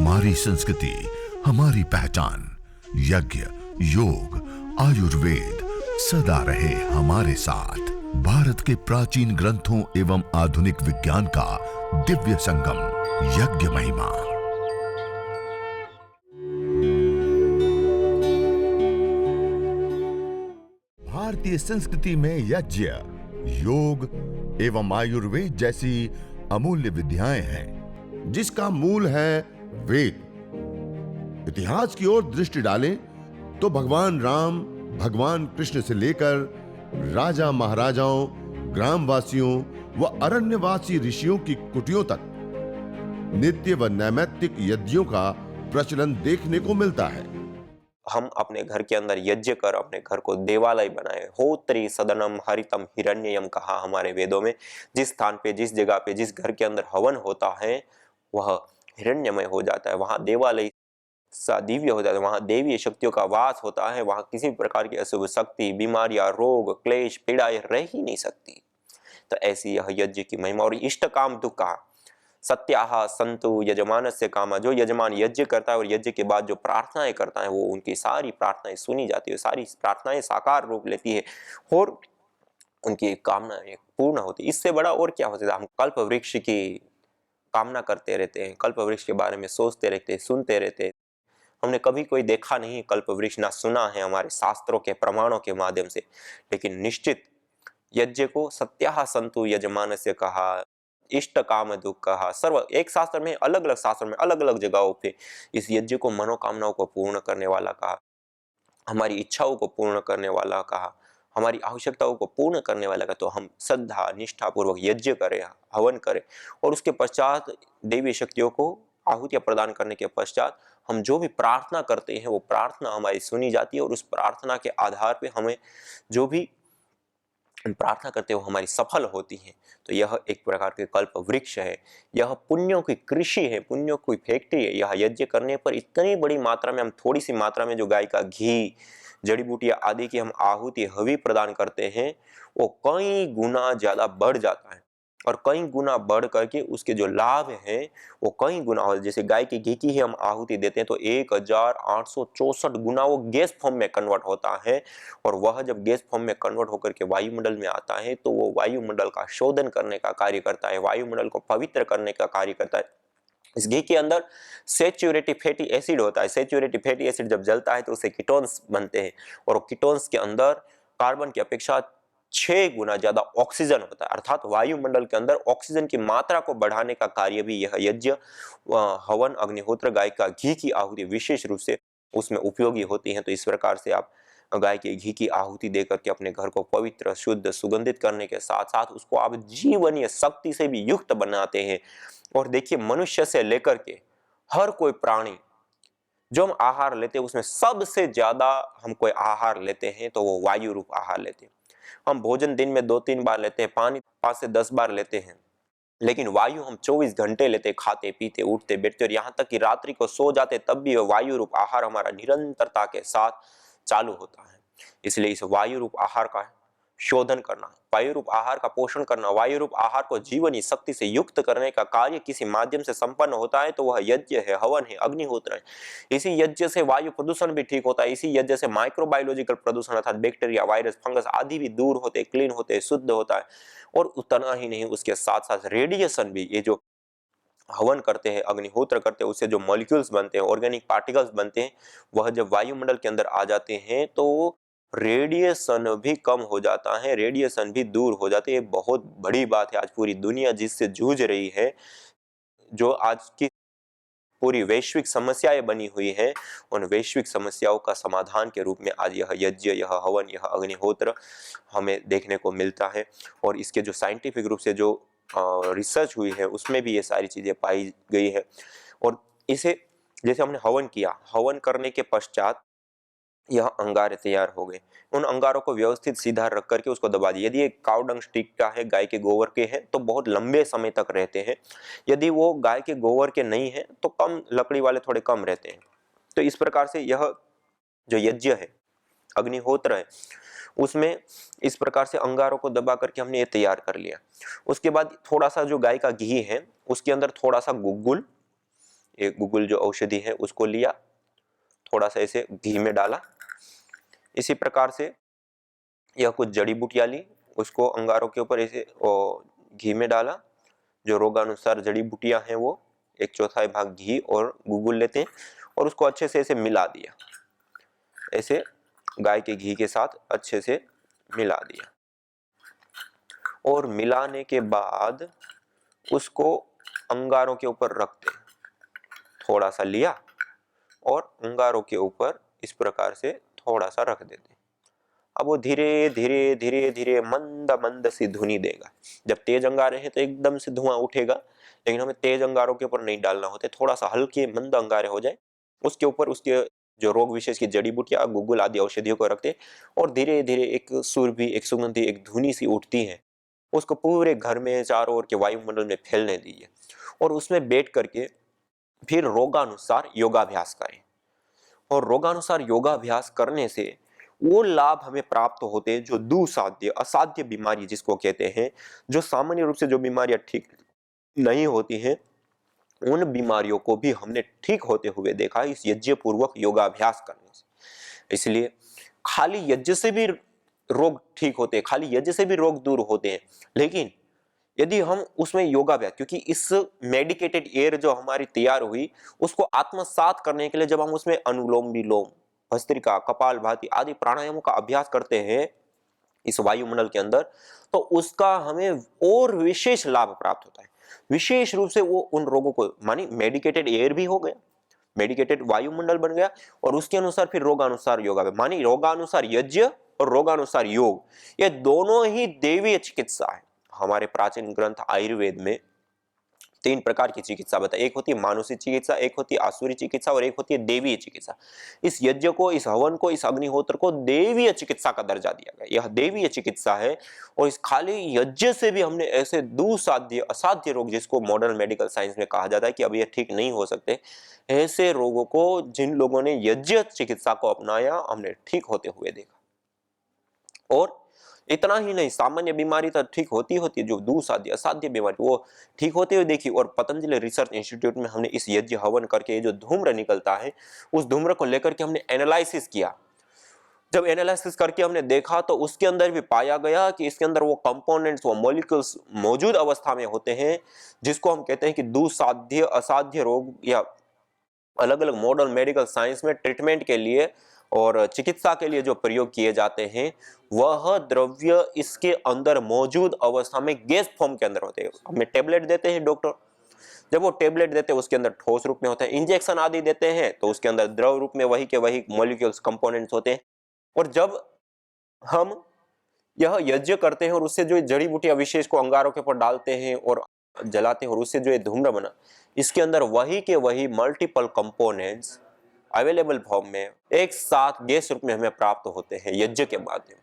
हमारी संस्कृति, हमारी पहचान। यज्ञ, योग, आयुर्वेद सदा रहे हमारे साथ। भारत के प्राचीन ग्रंथों एवं आधुनिक विज्ञान का दिव्य संगम, यज्ञ महिमा। भारतीय संस्कृति में यज्ञ, योग एवं आयुर्वेद जैसी अमूल्य विद्याएं हैं, जिसका मूल है वेद। इतिहास की ओर दृष्टि डालें तो भगवान राम, भगवान कृष्ण से लेकर राजा महाराजाओं, ग्रामवासियों व अरण्यवासी ऋषियों की कुटियों तक नित्य व नैमित्तिक यज्ञों का प्रचलन देखने को मिलता है। हम अपने घर के अंदर यज्ञ कर अपने घर को देवालय बनाए। होत्री सदनम हरितम हिरण्ययम कहा हमारे वेदों में। जिस स्थान पे, जिस जगह पे, जिस घर के अंदर हवन होता है वह हिरण्यमय हो जाता है, वहां देवालय सा दिव्य हो जाता है, वहां देवी शक्तियों का वास होता है, वहां किसी भी प्रकार की अशुभ शक्ति, बीमारियां, रोग, क्लेश, पीड़ाएं रह ही नहीं सकती। तो ऐसी यह यज्ञ की महिमा। और इष्ट काम दुख कहा, सत्याह संतु यजमानस्य कामा। जो यजमान यज्ञ करता है और यज्ञ के बाद जो प्रार्थनाएं करता है वो उनकी सारी प्रार्थनाएं सुनी जाती है, सारी प्रार्थनाएं साकार रूप लेती है और उनकी कामनाएं पूर्ण होती है। इससे बड़ा और क्या हो सकता है। हम कल्प वृक्ष की कामना करते रहते हैं, कल्प वृक्ष के बारे में सोचते रहते हैं, सुनते रहते हैं। हमने कभी कोई देखा नहीं कल्प वृक्ष, ना सुना है हमारे शास्त्रों के प्रमाणों के माध्यम से। लेकिन निश्चित यज्ञ को सत्याह संतु यजमानस्य कहा, इष्ट काम दुख कहा। सर्व एक शास्त्र में, अलग अलग शास्त्र में, अलग अलग जगहों पे इस यज्ञ को मनोकामनाओं को पूर्ण करने वाला कहा, हमारी इच्छाओं को पूर्ण करने वाला कहा, हमारी आवश्यकताओं को पूर्ण करने वाला कहा। तो हम श्रद्धा निष्ठा पूर्वक यज्ञ करें, हवन करें और उसके पश्चात देवी शक्तियों को आहुतियां प्रदान करने के पश्चात हम जो भी प्रार्थना करते हैं वो प्रार्थना हमारी सुनी जाती है और उस प्रार्थना के आधार पे हमें जो भी प्रार्थना करते हो हमारी सफल होती है। तो यह एक प्रकार के कल्प वृक्ष है, यह पुण्यों की कृषि है, पुण्यों की फैक्ट्री है। यह यज्ञ करने पर इतनी बड़ी मात्रा में, हम थोड़ी सी मात्रा में जो गाय का घी, जड़ी बूटियां आदि की हम आहुति हवि प्रदान करते हैं वो कई गुना ज्यादा बढ़ जाता है और कई गुना बढ़ करके उसके जो लाभ हैं वो कई गुना हो। जैसे गाय की घी की ही हम आहुति देते हैं तो 1864 गुना वो गैस फॉर्म में कन्वर्ट होता है और वह जब गैस फॉर्म में कन्वर्ट होकर के वायुमंडल में आता है तो वो वायुमंडल का शोधन करने का कार्य करता है, वायुमंडल को पवित्र करने का कार्य करता है। इस घी के अंदर सैचुरेटेड फैटी एसिड होता है। सैचुरेटेड फैटी एसिड जब जलता है तो उससे कीटोन्स बनते हैं और कीटोन्स के अंदर कार्बन की अपेक्षा 6 गुना ज्यादा ऑक्सीजन होता है। अर्थात वायुमंडल के अंदर ऑक्सीजन की मात्रा को बढ़ाने का कार्य भी यह यज्ञ, हवन, अग्निहोत्र, गाय का घी की आहुति विशेष रूप से उसमें उपयोगी होती है। तो इस प्रकार से आप गाय के घी की आहुति देकर के अपने घर को पवित्र, शुद्ध, सुगंधित करने के साथ साथ उसको आप जीवनीय शक्ति से भी युक्त बनाते हैं। और देखिए, मनुष्य से लेकर के हर कोई प्राणी जो हम आहार लेते हैं उसमें सबसे ज्यादा हम कोई आहार लेते हैं तो वो वायु रूप आहार लेते हैं। हम भोजन दिन में 2-3 बार लेते हैं, पानी 5 से 10 बार लेते हैं, लेकिन वायु हम 24 घंटे लेते, खाते पीते उठते बैठते और यहाँ तक कि रात्रि को सो जाते तब भी वायु रूप आहार हमारा निरंतरता के साथ चालू होता है। इसलिए इस वायु रूप आहार का शोधन करना, वायु रूप आहार का पोषण करना, वायु रूप आहार को जीवनी शक्ति से युक्त करने का कार्य किसी माध्यम से संपन्न होता है तो वह यज्ञ है, हवन है, अग्निहोत्र है। इसी यज्ञ से वायु प्रदूषण भी ठीक होता है। इसी यज्ञ से माइक्रोबायोलॉजिकल प्रदूषण अर्थात बैक्टीरिया, वायरस, फंगस आदि भी दूर होते, क्लीन होते, शुद्ध होता है। और उतना ही नहीं, उसके साथ साथ रेडिएशन भी, ये जो हवन करते हैं, अग्निहोत्र करते हैं, उससे जो मॉलिक्यूल्स बनते हैं, ऑर्गेनिक पार्टिकल्स बनते हैं, वह जब वायुमंडल के अंदर आ जाते हैं तो रेडिएशन भी कम हो जाता है, रेडिएशन भी दूर हो जाते हैं। बहुत बड़ी बात है। आज पूरी दुनिया जिससे जूझ रही है, जो आज की पूरी वैश्विक समस्याएं बनी हुई हैं, उन वैश्विक समस्याओं का समाधान के रूप में आज यह यज्ञ, यह हवन, यह अग्निहोत्र हमें देखने को मिलता है। और इसके जो साइंटिफिक रूप से जो रिसर्च हुई है उसमें भी ये सारी चीजें पाई गई है। और इसे जैसे हमने हवन किया, हवन करने के पश्चात यह अंगारे तैयार हो गए। उन अंगारों को व्यवस्थित सीधा रख करके उसको दबा दिया। यदि एक काउ डंग स्टिक का है, गाय के गोबर के हैं, तो बहुत लंबे समय तक रहते हैं। यदि वो गाय के गोबर के नहीं है तो कम, लकड़ी वाले थोड़े कम रहते हैं। तो इस प्रकार से यह जो यज्ञ है, अग्निहोत्र है, उसमें इस प्रकार से अंगारों को दबा करके हमने ये तैयार कर लिया। उसके बाद थोड़ा सा जो गाय का घी है उसके अंदर थोड़ा सा गुग्गुल ये गुगुल जो औषधि है उसको लिया, थोड़ा सा इसे घी में डाला। इसी प्रकार से यह कुछ जड़ी बूटियां ली, उसको अंगारों के ऊपर ऐसे घी में डाला। जो रोगानुसार जड़ी बूटियां हैं वो 1/4 भाग घी और गुगुल लेते हैं और उसको अच्छे से ऐसे मिला दिया, ऐसे गाय के घी के साथ अच्छे से मिला दिया। और मिलाने के बाद उसको अंगारों के ऊपर रखते हैं। थोड़ा सा लिया और अंगारों के ऊपर इस प्रकार से थोड़ा सा रख देते हैं। अब वो धीरे धीरे धीरे धीरे मंद मंद सी धुनी देगा। जब तेज अंगारे हैं तो एकदम से धुआं उठेगा, लेकिन हमें तेज अंगारों के ऊपर नहीं डालना होता, थोड़ा सा हल्के मंद अंगारे हो जाए उसके ऊपर उसके जो रोग विशेष की जड़ी बूटियां गुगुल आदि औषधियों को रखते और धीरे धीरे एक सुरभि, एक सुगंधी, एक धुनी सी उठती है, उसको पूरे घर में चारों ओर के वायुमंडल में फैलने दीजिए और उसमें बैठ करके फिर रोगानुसार योगाभ्यास करें। और रोगानुसार योगाभ्यास करने से वो लाभ हमें प्राप्त होते हैं जो दुसाध्य, असाध्य बीमारी जिसको कहते हैं, जो सामान्य रूप से जो बीमारियां ठीक नहीं होती हैं, उन बीमारियों को भी हमने ठीक होते हुए देखा इस यज्ञ पूर्वक योगाभ्यास करने से। इसलिए खाली यज्ञ से भी रोग ठीक होते हैं, खाली यज्ञ से भी रोग दूर होते हैं, लेकिन यदि हम उसमें योगाभ्यास, क्योंकि इस मेडिकेटेड एयर जो हमारी तैयार हुई उसको आत्मसात करने के लिए जब हम उसमें अनुलोम विलोम, भस्त्रिका, कपालभाति आदि प्राणायामों का अभ्यास करते हैं इस वायुमंडल के अंदर, तो उसका हमें और विशेष लाभ प्राप्त होता है। विशेष रूप से वो उन रोगों को, मानी मेडिकेटेड एयर भी हो गया, मेडिकेटेड वायुमंडल बन गया, और उसके अनुसार फिर रोगानुसार योगा, मानी रोगानुसार यज्ञ और रोगानुसार योग, ये दोनों ही देवीय चिकित्सा है। हमारे प्राचीन ग्रंथ आयुर्वेद में 3 प्रकार की चिकित्सा बताई, एक होती है मानुषी चिकित्सा, एक होती है आसुरी चिकित्सा और एक होती है देवीय चिकित्सा। इस यज्ञ को, इस हवन को, इस अग्निहोत्र को देवीय चिकित्सा का दर्जा दिया गया। यह देवीय चिकित्सा है और इस खाली यज्ञ से भी हमने ऐसे दुसाध्य, असाध्य रोग जिसको मॉडर्न मेडिकल साइंस में कहा जाता है कि अब ये ठीक नहीं हो सकते, ऐसे रोगों को जिन लोगों ने यज्ञ चिकित्सा को अपनाया हमने ठीक होते हुए देखा। और इतना ही नहीं, सामान्य बीमारी तो ठीक होती है, जो दुसाध्य, असाध्य बीमारी वो ठीक होते हुए देखी। और पतंजलि रिसर्च इंस्टीट्यूट में हमने इस यज्ञ हवन करके जो धूम्र निकलता है उस धूम्र को लेकर के हमने एनालिसिस किया। जब एनालिसिस करके हमने देखा तो उसके अंदर भी पाया गया कि इसके अंदर वो कंपोनेंट्स, वो मॉलिक्यूल्स मौजूद अवस्था में होते हैं जिसको हम कहते हैं कि दुसाध्य, असाध्य रोग, या अलग अलग मॉडर्न मेडिकल साइंस में ट्रीटमेंट के लिए और चिकित्सा के लिए जो प्रयोग किए जाते हैं वह द्रव्य इसके अंदर मौजूद अवस्था में गैस फॉर्म के अंदर होते हैं। हमें टेबलेट देते हैं डॉक्टर, जब वो टेबलेट देते हैं उसके अंदर ठोस रूप में होता है, इंजेक्शन आदि देते हैं तो उसके अंदर द्रव रूप में वही के वही मॉलिक्यूल्स, कंपोनेंट्स होते हैं। और जब हम यह यज्ञ करते हैं और उससे जो जड़ी बूटियां विशेष को अंगारों के ऊपर डालते हैं और जलाते हैं और उससे जो ये धूम्र बना, इसके अंदर वही के वही मल्टीपल कंपोनेंट्स अवेलेबल फॉर्म में एक साथ गैस रूप में हमें प्राप्त होते हैं यज्ञ के माध्यम से।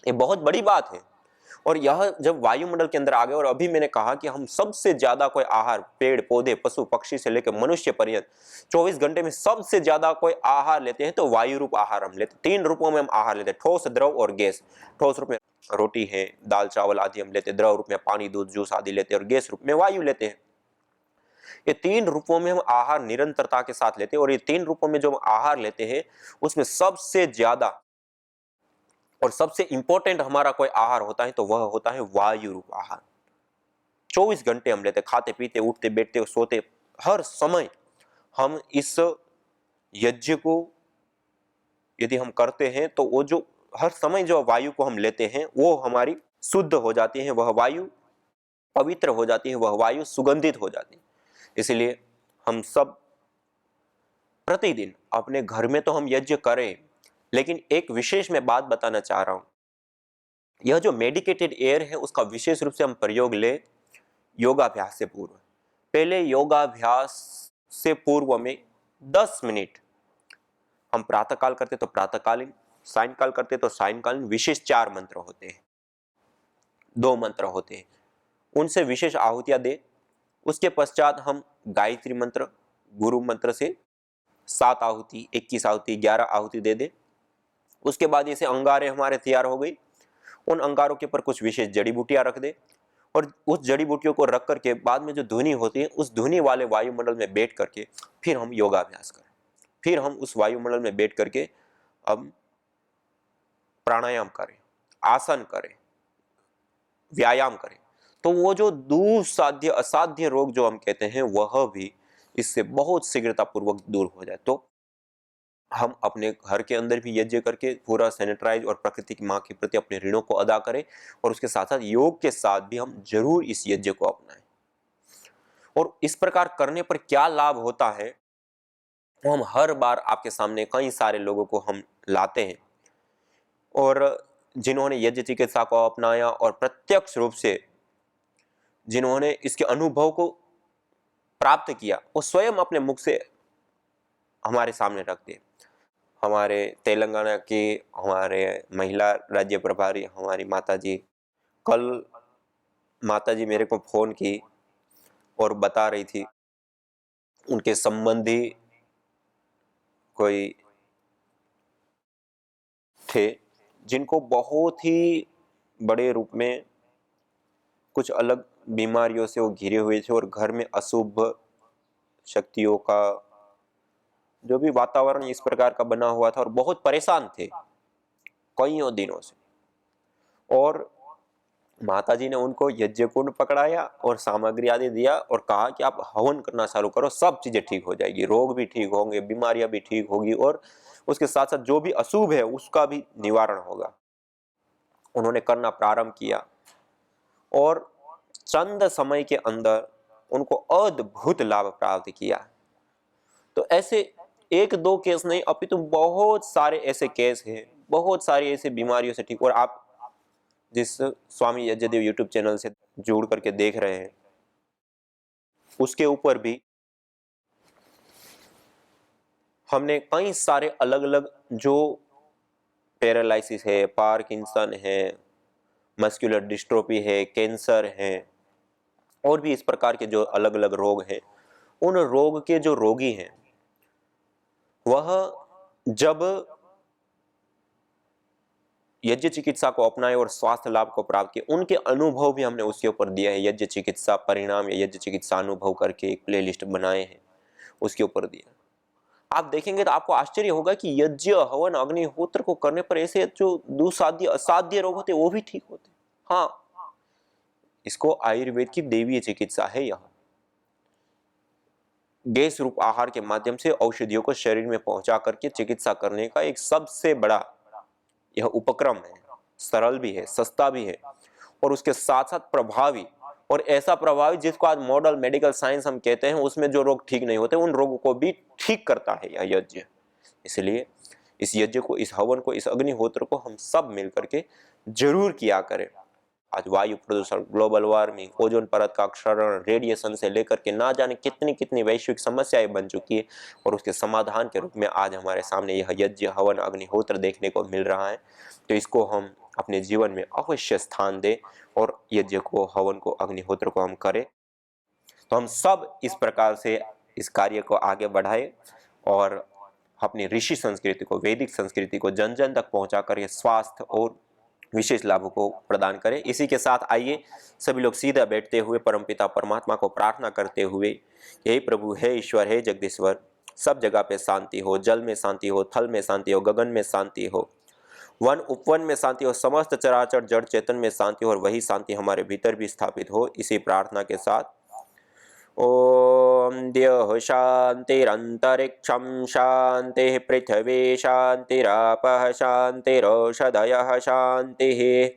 ये बहुत बड़ी बात है। और यह जब वायुमंडल के अंदर आ गए, और अभी मैंने कहा कि हम सबसे ज्यादा कोई आहार, पेड़ पौधे, पशु पक्षी से लेकर मनुष्य पर्यंत 24 घंटे में सबसे ज्यादा कोई आहार लेते हैं तो वायु रूप आहार हम लेते हैं। 3 रूपों में हम आहार लेते हैं, ठोस, द्रव और गैस। ठोस रूप में रोटी है, दाल चावल आदि हम लेते हैं, द्रव रूप में पानी, दूध, जूस आदि लेते हैं, और गैस रूप में वायु लेते हैं। ये 3 रूपों में हम आहार निरंतरता के साथ लेते हैं। और ये 3 रूपों में जो हम आहार लेते हैं उसमें सबसे ज्यादा और सबसे इंपॉर्टेंट हमारा कोई आहार होता है तो वह होता है वायु रूप आहार। 24 घंटे हम लेते, खाते पीते, उठते बैठते, सोते, हर समय हम इस यज्ञ को यदि हम करते हैं तो वो जो हर समय जो वायु को हम लेते हैं वो हमारी शुद्ध हो जाती है, वह वायु पवित्र हो जाती है, वह वायु सुगंधित हो जाती है। इसलिए हम सब प्रतिदिन अपने घर में तो हम यज्ञ करें, लेकिन एक विशेष मैं बात बताना चाह रहा हूं, यह जो मेडिकेटेड एयर है उसका विशेष रूप से हम प्रयोग ले योगाभ्यास से पूर्व। पहले योगाभ्यास से पूर्व में 10 मिनट हम प्रातःकाल करते तो प्रातःकालीन, सायंकाल करते तो सायंकालीन विशेष 4 मंत्र होते हैं, 2 मंत्र होते हैं, उनसे विशेष आहुतियां दे। उसके पश्चात हम गायत्री मंत्र, गुरु मंत्र से 7 आहुति, 21 आहुति, 11 आहुति दे दे। उसके बाद जैसे अंगारे हमारे तैयार हो गई, उन अंगारों के ऊपर कुछ विशेष जड़ी बूटियां रख दे। और उस जड़ी बूटियों को रख करके बाद में जो धुनी होती है उस धुनी वाले वायुमंडल में बैठ करके फिर हम योगाभ्यास करें, फिर हम उस वायुमंडल में बैठ करके अब प्राणायाम करें, आसन करें, व्यायाम करें, तो वो जो दुस्साध्य असाध्य रोग जो हम कहते हैं वह भी इससे बहुत शीघ्रतापूर्वक दूर हो जाए। तो हम अपने घर के अंदर भी यज्ञ करके पूरा सैनिटाइज और प्रकृति की माँ के प्रति अपने ऋणों को अदा करें, और उसके साथ साथ योग के साथ भी हम जरूर इस यज्ञ को अपनाएं। और इस प्रकार करने पर क्या लाभ होता है वो हम हर बार आपके सामने कई सारे लोगों को हम लाते हैं, और जिन्होंने यज्ञ चिकित्सा को अपनाया और प्रत्यक्ष रूप से जिन्होंने इसके अनुभव को प्राप्त किया वो स्वयं अपने मुख से हमारे सामने रख दिए। हमारे तेलंगाना की हमारे महिला राज्य प्रभारी हमारी माता जी, कल माता जी मेरे को फोन की और बता रही थी उनके संबंधी कोई थे जिनको बहुत ही बड़े रूप में कुछ अलग बीमारियों से वो घिरे हुए थे, और घर में अशुभ शक्तियों का जो भी वातावरण इस प्रकार का बना हुआ था, और बहुत परेशान थे कईयों दिनों से। और माताजी ने उनको यज्ञ कुंड पकड़ाया और सामग्री आदि दिया और कहा कि आप हवन करना चालू करो, सब चीजें ठीक हो जाएगी, रोग भी ठीक होंगे, बीमारियां भी ठीक होगी, और उसके साथ साथ जो भी अशुभ है उसका भी निवारण होगा। उन्होंने करना प्रारंभ किया और चंद समय के अंदर उनको अद्भुत लाभ प्राप्त किया। तो ऐसे एक दो केस नहीं अपितु बहुत सारे ऐसे केस हैं, बहुत सारी ऐसी बीमारियों से ठीक। और आप जिस स्वामी यज्ञदेव यूट्यूब चैनल से जुड़ करके देख रहे हैं उसके ऊपर भी हमने कई सारे अलग अलग जो पैरालिसिस है, पार्किंसन है, मस्कुलर डिस्ट्रोफी है, कैंसर है, और भी इस प्रकार के जो अलग अलग रोग हैं, उन रोग के जो रोगी हैं वह जब यज्ञ चिकित्सा को अपनाए और स्वास्थ्य लाभ को प्राप्त किए, उनके अनुभव भी हमने उसके ऊपर दिया है। यज्ञ चिकित्सा परिणाम या यज्ञ चिकित्सा अनुभव करके एक प्लेलिस्ट बनाए हैं, उसके ऊपर दिया। आप देखेंगे तो आपको आश्चर्य होगा कि यज्ञ हवन अग्निहोत्र को करने पर ऐसे जो दुसाध्य असाध्य रोग होते वो भी ठीक होते। हाँ, इसको आयुर्वेद की देवीय चिकित्सा है। यह गैस रूप आहार के माध्यम से औषधियों को शरीर में पहुंचा करके चिकित्सा करने का एक सबसे बड़ा यह उपक्रम है। सरल भी है, सस्ता भी है, और उसके साथ साथ प्रभावी, और ऐसा प्रभावी जिसको आज मॉडर्न मेडिकल साइंस हम कहते हैं। उसमें जो रोग ठीक नहीं होते उन रोगों को भी ठीक करता है यह यज्ञ। इसलिए इस यज्ञ को, इस हवन को, इस अग्निहोत्र को हम सब मिल करके जरूर किया करें। आज वायु प्रदूषण, ग्लोबल वार्मिंग, ओजोन परत का क्षरण, रेडिएशन से लेकर के ना जाने कितनी कितनी वैश्विक समस्याएं बन चुकी है, और उसके समाधान के रूप में आज हमारे सामने यह यज्ञ हवन अग्निहोत्र देखने को मिल रहा है। तो इसको हम अपने जीवन में अवश्य स्थान दें और यज्ञ को, हवन को, अग्निहोत्र को हम करें। तो हम सब इस प्रकार से इस कार्य को आगे बढ़ाएं और अपनी ऋषि संस्कृति को, वैदिक संस्कृति को जन जन तक पहुंचा कर स्वास्थ्य और विशेष लाभों को प्रदान करें। इसी के साथ आइए सभी लोग सीधा बैठते हुए परमपिता परमात्मा को प्रार्थना करते हुए, हे प्रभु, हे ईश्वर, हे जगदीश्वर, सब जगह पे शांति हो, जल में शांति हो, थल में शांति हो, गगन में शांति हो, वन उपवन में शांति हो, समस्त चराचर जड़ चेतन में शांति हो, और वही शांति हमारे भीतर भी स्थापित हो। इसी प्रार्थना के साथ ओम द्यौः शान्तिरन्तरिक्षं शान्तिः, पृथिवी शान्तिरापः शान्तिरोषधयः शान्तिः,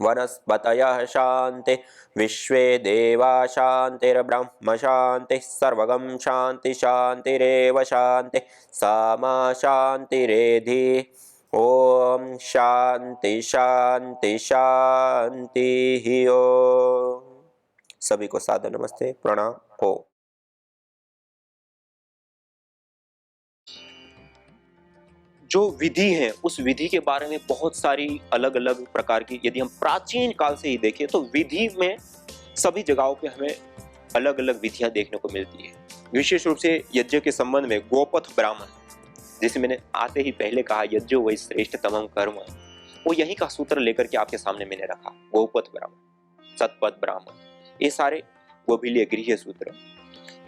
वनस्पतयः शान्तिः, विश्वे देवा शान्तिर्ब्रह्म शान्तिः, सर्वगं शान्ति शान्तिरेव शान्तिः, सा शान्तिरेधि। ओम शांति शांति शांति। ओम सभी को सादर नमस्ते, प्रणाम। हो जो विधि है उस विधि के बारे में बहुत सारी अलग अलग प्रकार की, यदि हम प्राचीन काल से ही देखें तो विधि में सभी जगहों पे हमें अलग अलग विधियां देखने को मिलती है। विशेष रूप से यज्ञ के संबंध में गोपथ ब्राह्मण, जैसे मैंने आते ही पहले कहा, यज्ञो वै श्रेष्ठ तमं कर्म, वो यही का सूत्र लेकर के आपके सामने मैंने रखा, गोपथ ब्राह्मण। शतपथ ब्राह्मण, ये सारे गोभिलीय गृह्य सूत्र,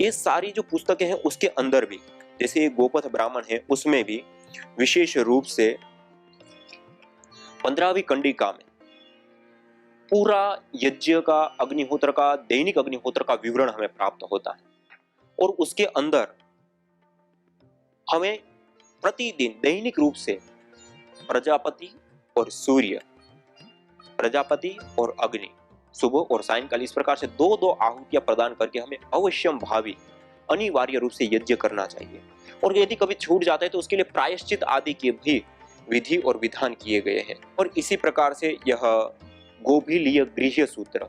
ये सारी जो पुस्तकें हैं उसके अंदर भी, जैसे ये गोपथ ब्राह्मण है उसमें भी विशेष रूप से 15वीं कंडिका में पूरा यज्ञ का, अग्निहोत्र का, दैनिक अग्निहोत्र का विवरण हमें प्राप्त होता है। और उसके अंदर हमें प्रतिदिन दैनिक रूप से प्रजापति और सूर्य, प्रजापति और अग्नि, सुबह और सायंकाल, इस प्रकार से दो दो आहुतियां प्रदान करके हमें अवश्यम भावी अनिवार्य रूप से यज्ञ करना चाहिए। और यदि कभी छूट जाता है तो उसके लिए प्रायश्चित आदि के भी विधि और विधान किए गए हैं। और इसी प्रकार से यह गोभिलीय गृह्य सूत्र,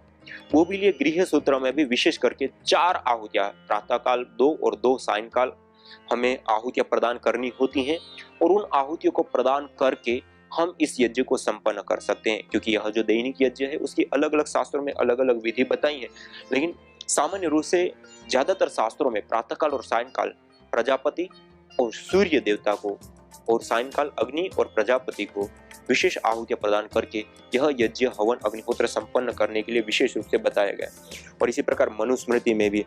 गोभिलीय गृह्य सूत्र में भी विशेष करके 4 आहुतियां, प्रातःकाल 2 और 2 सायंकाल हमें आहुतियां प्रदान करनी होती हैं। और उन आहुतियों को प्रदान करके हम इस यज्ञ को संपन्न कर सकते हैं, क्योंकि यह जो दैनिक यज्ञ है उसकी अलग अलग शास्त्रों में अलग अलग विधि बताई है। लेकिन सामान्य रूप से ज्यादातर शास्त्रों में प्रातःकाल और सायंकाल प्रजापति और सूर्य देवता को और सायंकाल अग्नि और प्रजापति को विशेष आहुतियां प्रदान करके यह यज्ञ हवन अग्निहोत्र संपन्न करने के लिए विशेष रूप से बताया गया। और इसी प्रकार मनुस्मृति में भी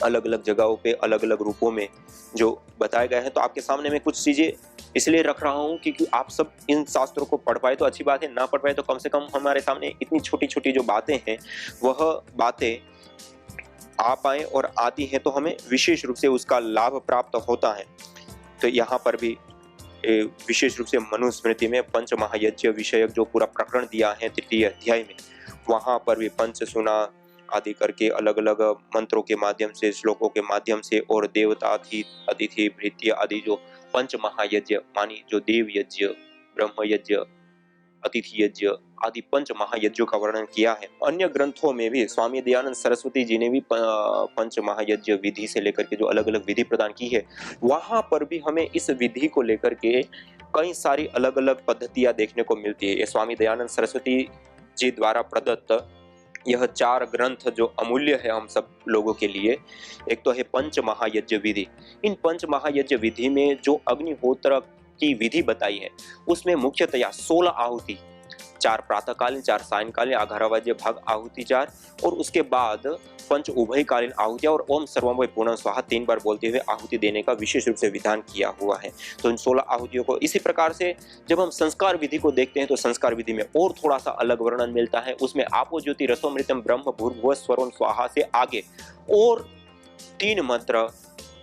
अलग अलग जगहों पे अलग अलग रूपों में जो बताया गया है। तो आपके सामने मैं कुछ चीजें इसलिए रख रहा हूँ क्योंकि आप सब इन शास्त्रों को पढ़ पाए तो अच्छी बात है, ना पढ़ पाए तो कम से कम हमारे सामने इतनी छोटी छोटी जो बातें हैं वह बातें आ पाए, और आती हैं तो हमें विशेष रूप से उसका लाभ प्राप्त होता है। तो यहाँ पर भी विशेष रूप से मनुस्मृति में पंच महायज्ञ विषयक जो पूरा प्रकरण दिया है 3य अध्याय में, वहां पर भी पंच सुना आदि करके अलग अलग मंत्रों के माध्यम से, श्लोकों के माध्यम से, और देवता अतिथि भृत्य आदि जो पंच महायज्ञ मानी, जो देव यज्ञ, ब्रह्म यज्ञ, अतिथि यज्ञ आदि पंच महायज्ञों का वर्णन किया है। अन्य ग्रंथों में भी स्वामी दयानंद सरस्वती जी ने भी पंच महायज्ञ विधि से लेकर के जो अलग अलग विधि प्रदान की है, वहां पर भी हमें इस विधि को लेकर के कई सारी अलग अलग पद्धतियां देखने को मिलती है। ये स्वामी दयानंद सरस्वती जी द्वारा प्रदत्त यह 4 ग्रंथ जो अमूल्य है हम सब लोगों के लिए, एक तो है पंच महायज्ञ विधि। इन पंच महायज्ञ विधि में जो अग्निहोत्र की विधि बताई है उसमें मुख्यतया 16 आहुति, 4 प्रातःकालीन, 4 सायंकालीन, 11 भाग आहुति 4, और उसके बाद पंच उभयकालीन आहुतियां और ओम सर्वम वै पूर्णं स्वाहा 3 बार बोलते हुए आहुति देने का विशेष रूप से विधान किया हुआ है। तो इन 16 आहुतियों को इसी प्रकार से जब हम संस्कार विधि को देखते हैं तो संस्कार विधि में और थोड़ा सा अलग वर्णन मिलता है। उसमें आपो ज्योति रसोमृतम ब्रह्म भूर्भुवः स्वरों स्वाहा से आगे और 3 मंत्र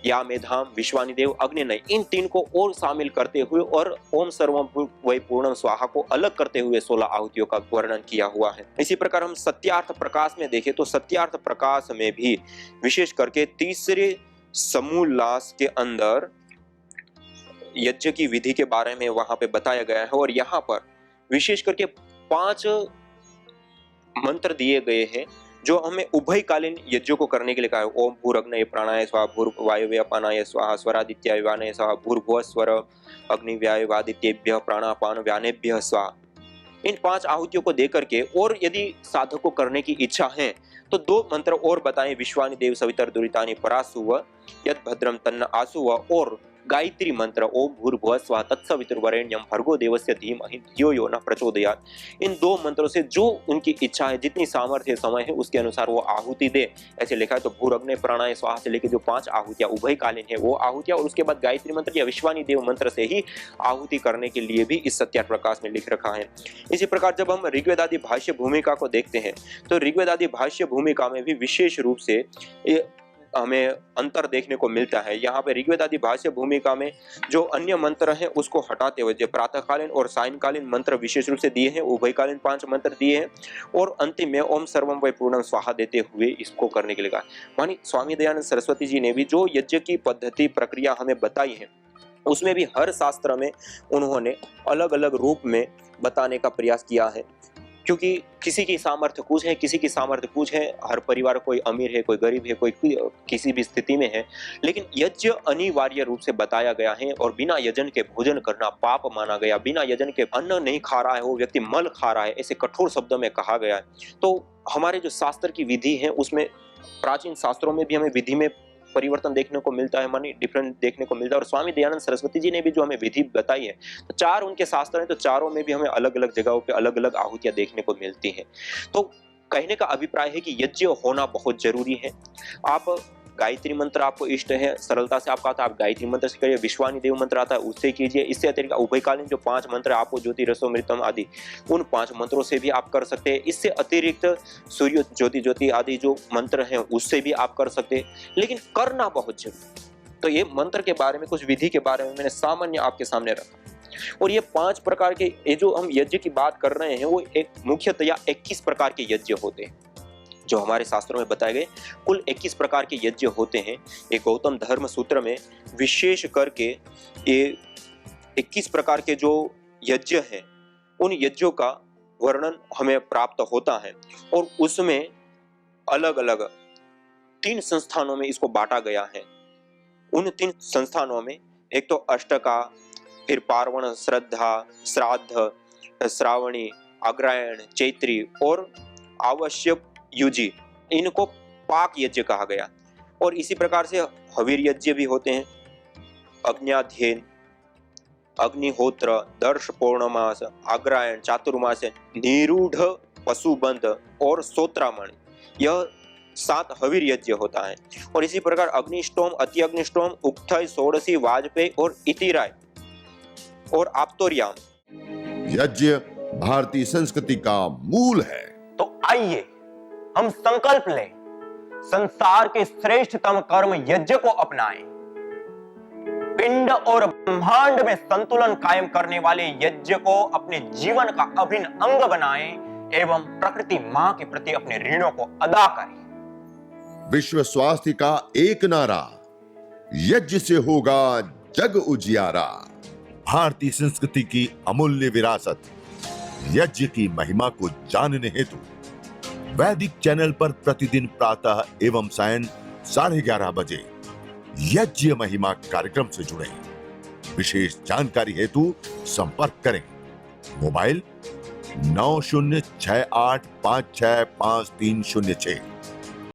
या मेधाम विश्वानिदेव अग्निनय, इन 3 को और शामिल करते हुए और ओम सर्वम वै पूर्णं स्वाहा को अलग करते हुए 16 आहुतियों का वर्णन किया हुआ है। इसी प्रकार हम सत्यार्थ प्रकाश में देखें तो सत्यार्थ प्रकाश में भी विशेष करके 3रे समूल्लास के अंदर यज्ञ की विधि के बारे में वहां पे बताया गया है। और यहाँ पर विशेष करके 5 मंत्र दिए गए हैं जो हमें उभयकालीन यज्ञों को करने के लिए कहा है। ओम भूरग्नये प्राणाय स्वाहा, भूर्वायवे अपानाय स्वाहा, स्वरादित्याय व्यानय स्वाहा, भूर्भुवः स्वर अग्निव्यायवादित्येभ्यः प्राणापान व्यानेभ्यः स्वाहा। इन 5 आहुतियों को देकर के और यदि साधक को करने की इच्छा है तो 2 मंत्र और बताएं, विश्वानि देव सवितर दुरितानि परासुव यद भद्रम तन्न आसुव, और गायत्री मंत्र ओम भूर्भुवः स्वः तत्सवितुर्वरेण्यं भर्गो देवस्य धीमहि धियो यो न प्रचोदयात्। इन 2 मंत्रों से जो उनकी इच्छा है, जितनी सामर्थ्य समय है उसके अनुसार वो आहुति दे, ऐसे लिखा है। तो भूरग्ने प्राणाय स्वाहा से लेकर जो 5 आहुतियां उभयकालीन है वो आहुतियां, और उसके बाद गायत्री मंत्र या विश्वानि देव मंत्र से ही आहुति करने के लिए भी इस सत्यार्थ प्रकाश में लिख रखा है। इसी प्रकार जब हम ऋग्वेद आदि भाष्य भूमिका को देखते हैं तो ऋग्वेद आदि भाष्य भूमिका में भी विशेष रूप से हमें अंतर देखने को मिलता है। यहाँ पे ऋग्वेद आदि भाष्य भूमिका में जो अन्य मंत्र हैं उसको हटाते हुए जो प्रातःकालीन और सायंकालीन मंत्र विशेष रूप से दिए हैं, उभयकालीन 5 मंत्र दिए हैं, और अंतिम में ओम सर्वम वै पूर्णं स्वाहा देते हुए इसको करने के लिए कहा। मानी स्वामी दयानंद सरस्वती जी ने भी जो यज्ञ की पद्धति प्रक्रिया हमें बताई है उसमें भी हर शास्त्र में उन्होंने अलग अलग रूप में बताने का प्रयास किया है, क्योंकि किसी की सामर्थ्य कुछ है, किसी की सामर्थ्य कुछ है। हर परिवार कोई अमीर है, कोई गरीब है, कोई किसी भी स्थिति में है, लेकिन यज्ञ अनिवार्य रूप से बताया गया है। और बिना यजन के भोजन करना पाप माना गया, बिना यजन के अन्न नहीं खा रहा है वो व्यक्ति मल खा रहा है, ऐसे कठोर शब्दों में कहा गया है। तो हमारे जो शास्त्र की विधि है उसमें प्राचीन शास्त्रों में भी हमें विधि में परिवर्तन देखने को मिलता है, मानी डिफरेंट देखने को मिलता है। और स्वामी दयानंद सरस्वती जी ने भी जो हमें विधि बताई है, तो 4 उनके शास्त्र हैं, तो चारों में भी हमें अलग अलग जगहों पे अलग अलग आहुतियां देखने को मिलती हैं। तो कहने का अभिप्राय है कि यज्ञ होना बहुत जरूरी है। आप गायत्री मंत्र आपको इष्ट है, सरलता से आपका आता है, आप गायत्री मंत्र से करिए, विश्वानी देव मंत्र आता है उससे कीजिए। इससे अतिरिक्त उभयकालीन जो 5 मंत्र आपको ज्योति रसो मृतम आदि, उन 5 मंत्रों से भी आप कर सकते हैं। इससे अतिरिक्त सूर्य ज्योति ज्योति आदि जो मंत्र हैं उससे भी आप कर सकते हैं, लेकिन करना बहुत जरूरी। तो ये मंत्र के बारे में, कुछ विधि के बारे में मैंने सामान्य आपके सामने रखा। और ये 5 प्रकार के, ये जो हम यज्ञ की बात कर रहे हैं, वो एक मुख्यतया 21 प्रकार के यज्ञ होते हैं जो हमारे शास्त्रों में बताए गए। कुल 21 प्रकार के यज्ञ होते हैं। एक गौतम धर्म सूत्र में विशेष करके ये 21 प्रकार के जो यज्ञ हैं, उन यज्ञों का वर्णन हमें प्राप्त होता है। और उसमें अलग अलग 3 संस्थानों में इसको बांटा गया है। उन 3 संस्थानों में एक तो अष्टका, फिर पार्वण, श्रद्धा, श्राद्ध, श्रावणी, अग्रायण, चैत्री और आवश्यक युजी, इनको पाक यज्ञ कहा गया। और इसी प्रकार से हवीर यज्ञ भी होते हैं। अग्न्याध्ययन, अग्निहोत्र, दर्श पौर्णमास, अग्रायण, चातुर्मास, निरूढ़, पशुबंध और सोत्रामण, यह 7 हवीर यज्ञ होता है। और इसी प्रकार अग्निष्टोम, अति अग्निष्टोम, उक्थय, षोडशी, वाजपेयी और इतिराय और आप्तोर्याम। यज्ञ भारतीय संस्कृति का मूल है। तो आइए हम संकल्प लें, संसार के श्रेष्ठतम कर्म यज्ञ को अपनाएं। पिंड और ब्रह्मांड में संतुलन कायम करने वाले यज्ञ को अपने जीवन का अभिन्न अंग बनाएं एवं प्रकृति मां के प्रति अपने ऋणों को अदा करें। विश्व स्वास्थ्य का एक नारा, यज्ञ से होगा जग उजियारा। भारतीय संस्कृति की अमूल्य विरासत यज्ञ की महिमा को जानने हेतु वैदिक चैनल पर प्रतिदिन प्रातः एवं सायं 11:30 बजे यज्ञ महिमा कार्यक्रम से जुड़े। विशेष जानकारी हेतु संपर्क करें। मोबाइल 9068565306।